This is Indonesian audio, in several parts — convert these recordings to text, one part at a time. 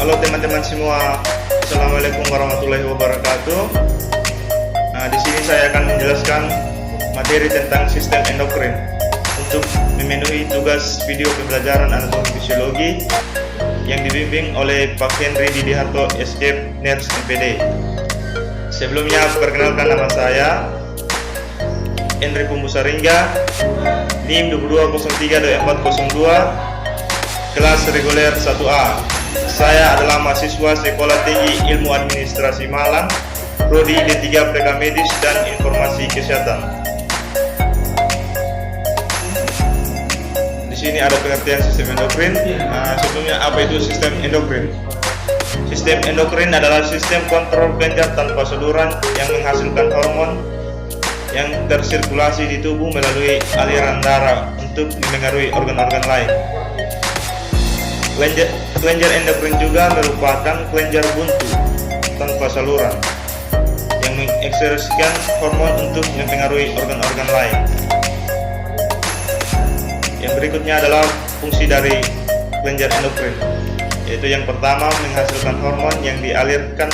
Halo teman-teman semua, Assalamualaikum warahmatullahi wabarakatuh. Di sini saya akan menjelaskan materi tentang sistem endokrin untuk memenuhi tugas video pembelajaran anatomi fisiologi yang dibimbing oleh Pak Henry Didiharto Escape Nurse MPD. Sebelumnya perkenalkan, nama saya Henry Pumbusaringga, NIM 22032402, kelas reguler 1A. Saya adalah mahasiswa Sekolah Tinggi Ilmu Administrasi Malang, Prodi D3 Preka Medis dan Informasi Kesehatan. Di sini ada pengertian sistem endokrin. Sebelumnya, apa itu sistem endokrin? Sistem endokrin adalah sistem kontrol kelenjar tanpa saluran yang menghasilkan hormon yang tersirkulasi di tubuh melalui aliran darah untuk memengaruhi organ-organ lain. Kelenjar endokrin juga merupakan kelenjar buntu tanpa saluran yang mengekspresikan hormon untuk mempengaruhi organ-organ lain. Yang berikutnya adalah fungsi dari kelenjar endokrin, yaitu yang pertama, menghasilkan hormon yang dialirkan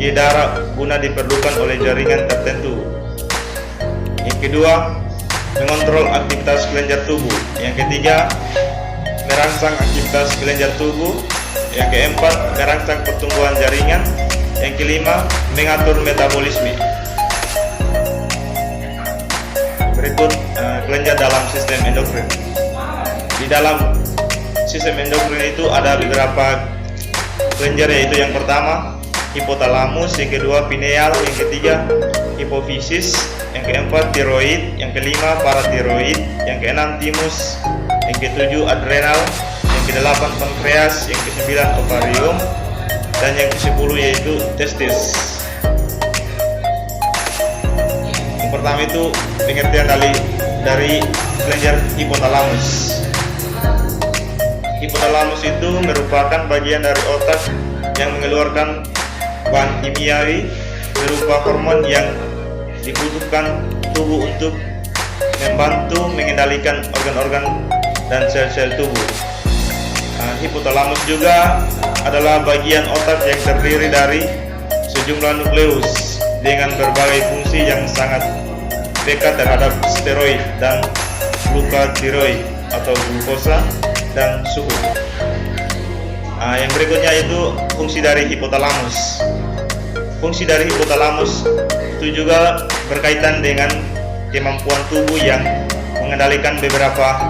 ke darah guna diperlukan oleh jaringan tertentu. Yang kedua, mengontrol aktivitas kelenjar tubuh. Yang ketiga, merangsang aktivitas kelenjar tubuh. Yang keempat, merangsang pertumbuhan jaringan. Yang kelima, mengatur metabolisme. Berikut kelenjar dalam sistem endokrin. Di dalam sistem endokrin itu ada beberapa kelenjar, yaitu yang pertama hipotalamus, yang kedua pineal, yang ketiga hipofisis, yang keempat tiroid, yang kelima paratiroid, yang keenam timus, yang ketujuh adrenal, yang kedelapan pankreas, yang kesembilan ovarium, dan yang kesepuluh yaitu testis. Yang pertama itu pengertian dari kelenjar hipotalamus. Hipotalamus itu merupakan bagian dari otak yang mengeluarkan bahan kimiawi berupa hormon yang dibutuhkan tubuh untuk membantu mengendalikan organ-organ dan sel-sel tubuh. Hipotalamus juga adalah bagian otak yang terdiri dari sejumlah nukleus dengan berbagai fungsi yang sangat dekat terhadap steroid dan glukatiroid atau glukosa dan suhu. Yang berikutnya itu fungsi dari hipotalamus. Fungsi dari hipotalamus itu juga berkaitan dengan kemampuan tubuh yang mengendalikan beberapa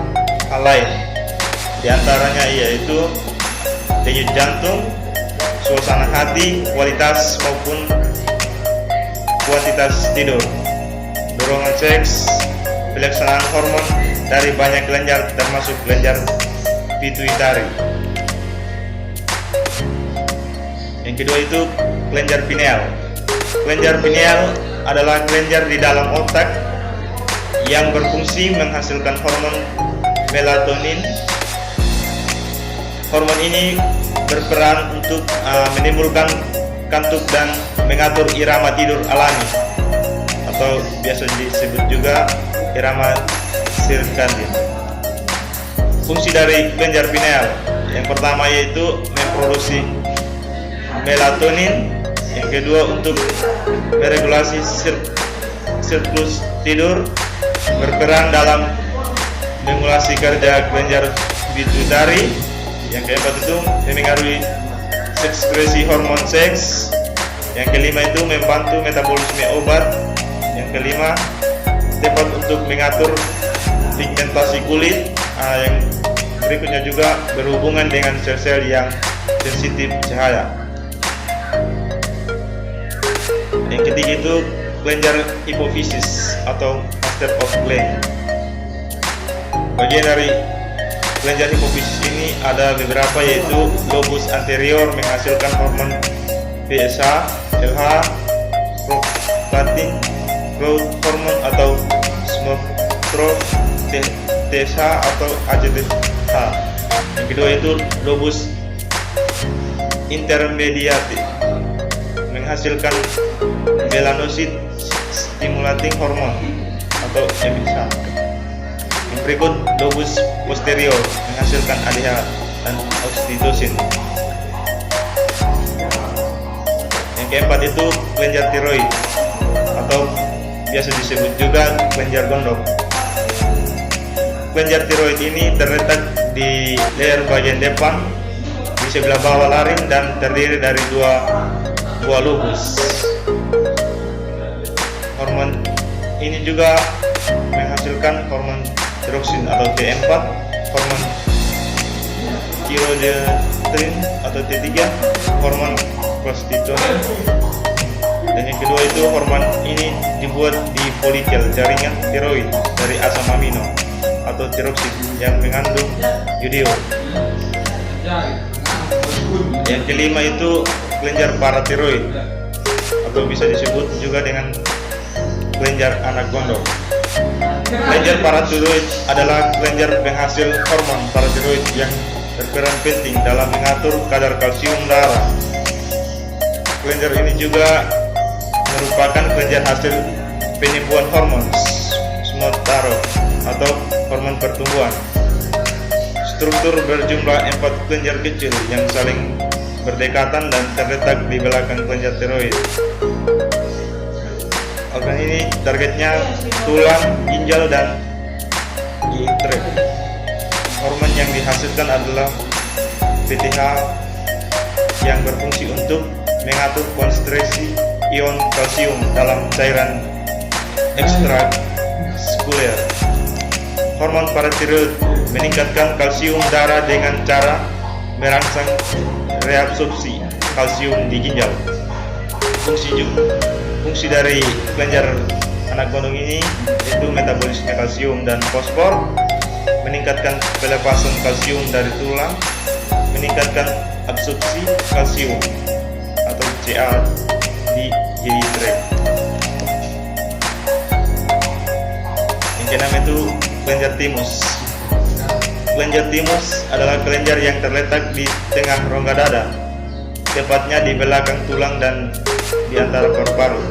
hal lain. Di antaranya yaitu denyut jantung, suasana hati, kualitas maupun kuantitas tidur, dorongan seks, pelaksanaan hormon dari banyak kelenjar termasuk kelenjar pituitari. Yang kedua itu kelenjar pineal. Kelenjar pineal adalah kelenjar di dalam otak yang berfungsi menghasilkan hormon melatonin. Hormon ini berperan untuk menimbulkan kantuk dan mengatur irama tidur alami, atau biasa disebut juga irama sirkadian. Fungsi dari kelenjar pineal yang pertama yaitu memproduksi melatonin, yang kedua untuk meregulasi siklus tidur, berperan dalam mengulasi kerja kelenjar pituitari, yang keempat itu memengaruhi sekresi hormon seks, yang kelima itu membantu metabolisme obat, yang kelima tepat untuk mengatur pigmentasi kulit, yang berikutnya juga berhubungan dengan sel-sel yang sensitif cahaya. Yang ketiga itu kelenjar hipofisis atau master of gland. Bagian dari kelenjar hipofisis ini ada beberapa, yaitu lobus anterior menghasilkan hormon PSH, LH, prolaktin, growth hormone atau somatostatin, TSH atau ACTH. Yang kedua itu lobus intermediate menghasilkan melanocyte stimulating hormone atau MSH. Yang berikut lobus posterior menghasilkan ADH dan oksitosin. keempat itu kelenjar tiroid atau biasa disebut juga kelenjar gondok. Kelenjar tiroid ini terletak di leher bagian depan di sebelah bawah laring dan terdiri dari dua buah lobus. Hormon ini juga menghasilkan hormon tiroksin atau T4, hormon tiroidin atau T3, hormon prostaglandin, dan yang kedua itu hormon ini dibuat di folikel jaringan tiroid dari asam amino atau tiroksin yang mengandung iodiol. Yang kelima itu kelenjar paratiroid atau bisa disebut juga dengan kelenjar anak gondok. Kelenjar paratiroid adalah kelenjar penghasil hormon paratiroid yang berperan penting dalam mengatur kadar kalsium darah. Kelenjar ini juga merupakan kelenjar hasil penipuan hormon Smotaro atau hormon pertumbuhan. Struktur berjumlah 4 kelenjar kecil yang saling berdekatan dan terletak di belakang kelenjar tiroid. Organ ini targetnya tulang, ginjal, dan intrek. Hormon yang dihasilkan adalah PTH yang berfungsi untuk mengatur konsentrasi ion kalsium dalam cairan ekstrakseluler. Hormon paratiroid meningkatkan kalsium darah dengan cara merangsang reabsorpsi kalsium di ginjal. Fungsi dari kelenjar anak gondok ini yaitu metabolisme kalsium dan fosfor, meningkatkan pelepasan kalsium dari tulang, meningkatkan absorpsi kalsium atau Ca di intrek. Yang keenam itu kelenjar timus. Kelenjar timus adalah kelenjar yang terletak di tengah rongga dada, tepatnya di belakang tulang dan di antara paru-paru.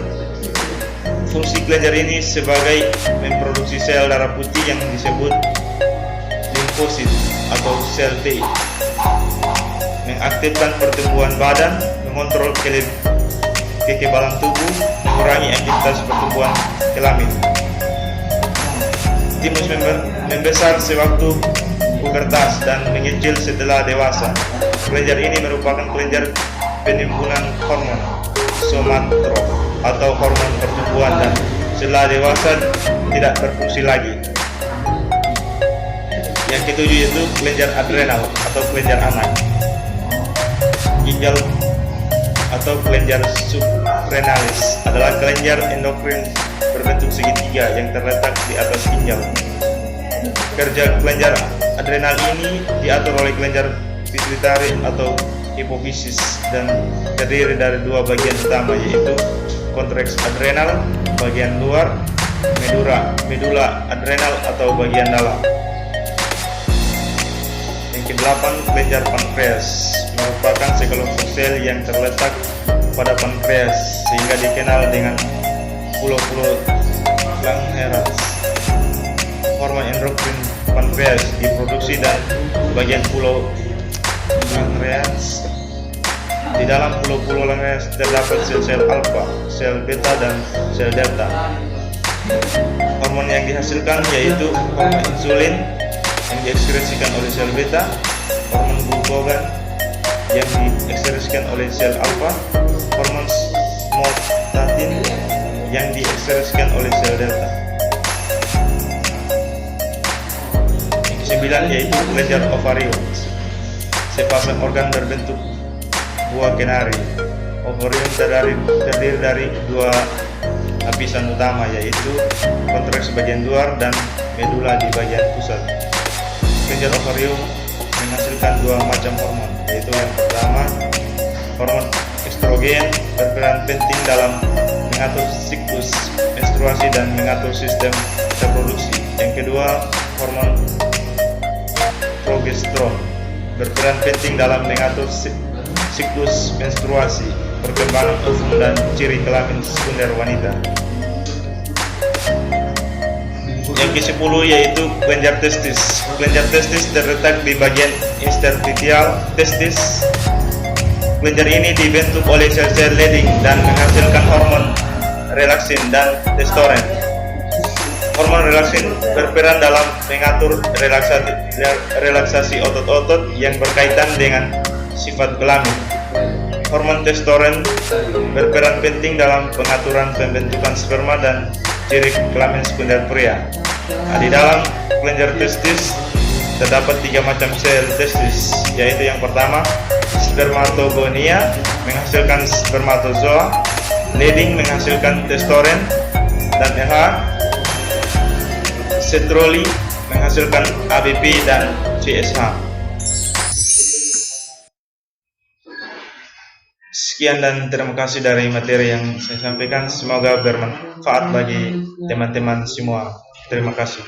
Fungsi kelenjar ini sebagai memproduksi sel darah putih yang disebut limfosit atau sel T, mengaktifkan pertumbuhan badan, mengontrol kekebalan tubuh, mengurangi aktivitas pertumbuhan kelamin. Timus membesar sewaktu pubertas dan mengecil setelah dewasa. Kelenjar ini merupakan kelenjar penimbunan hormon somatrof atau hormon pertumbuhan dan setelah dewasa tidak berfungsi lagi. Yang ketujuh yaitu kelenjar adrenal atau kelenjar anak. Ginjal atau kelenjar suprarenalis adalah kelenjar endokrin berbentuk segitiga yang terletak di atas ginjal. Kerja kelenjar adrenal ini diatur oleh kelenjar pituitari atau hipofisis dan terdiri dari dua bagian utama yaitu korteks adrenal bagian luar, medula adrenal atau bagian dalam. Yang kedelapan kelenjar pankreas merupakan sekelompok sel yang terletak pada pankreas sehingga dikenal dengan pulau-pulau Langerhans. Hormon endokrin pankreas diproduksi dan bagian pulau Langerhans. Di dalam pulau-pulau Langerhans terdapat sel-sel alfa, sel beta, dan sel delta. Hormon yang dihasilkan yaitu hormon insulin yang diekskresikan oleh sel beta, hormon glukagon yang diekskresikan oleh sel alfa, hormon somatostatin yang diekskresikan oleh sel delta. Yang kesembilan yaitu kelenjar ovarium. Sepasang organ berbentuk buah kenari. Ovarium terdiri dari dua lapisan utama yaitu korteks bagian luar dan medula di bagian pusat. Kelenjar ovarium menghasilkan dua macam hormon, yaitu yang pertama hormon estrogen berperan penting dalam mengatur siklus menstruasi dan mengatur sistem reproduksi. Yang kedua hormon progesteron berperan penting dalam mengatur siklus menstruasi, perkembangan ovum dan ciri kelamin sekunder wanita. Yang ke-10 yaitu kelenjar testis. Kelenjar testis terletak di bagian interstitial testis kelenjar ini dibentuk oleh sel-sel Leydig dan menghasilkan hormon relaksin dan testosteron. Hormon relaksin berperan dalam mengatur relaksasi otot-otot yang berkaitan dengan sifat kelamin. Hormon testosteron berperan penting dalam pengaturan pembentukan sperma dan ciri kelamin sekunder pria. Di dalam kelenjar testis terdapat 3 macam sel testis, yaitu yang pertama spermatogonia menghasilkan spermatozoa, Leydig menghasilkan testosteron, dan Sertoli menghasilkan ABP dan CSH. Sekian dan terima kasih dari materi yang saya sampaikan. Semoga bermanfaat bagi teman-teman semua. Terima kasih.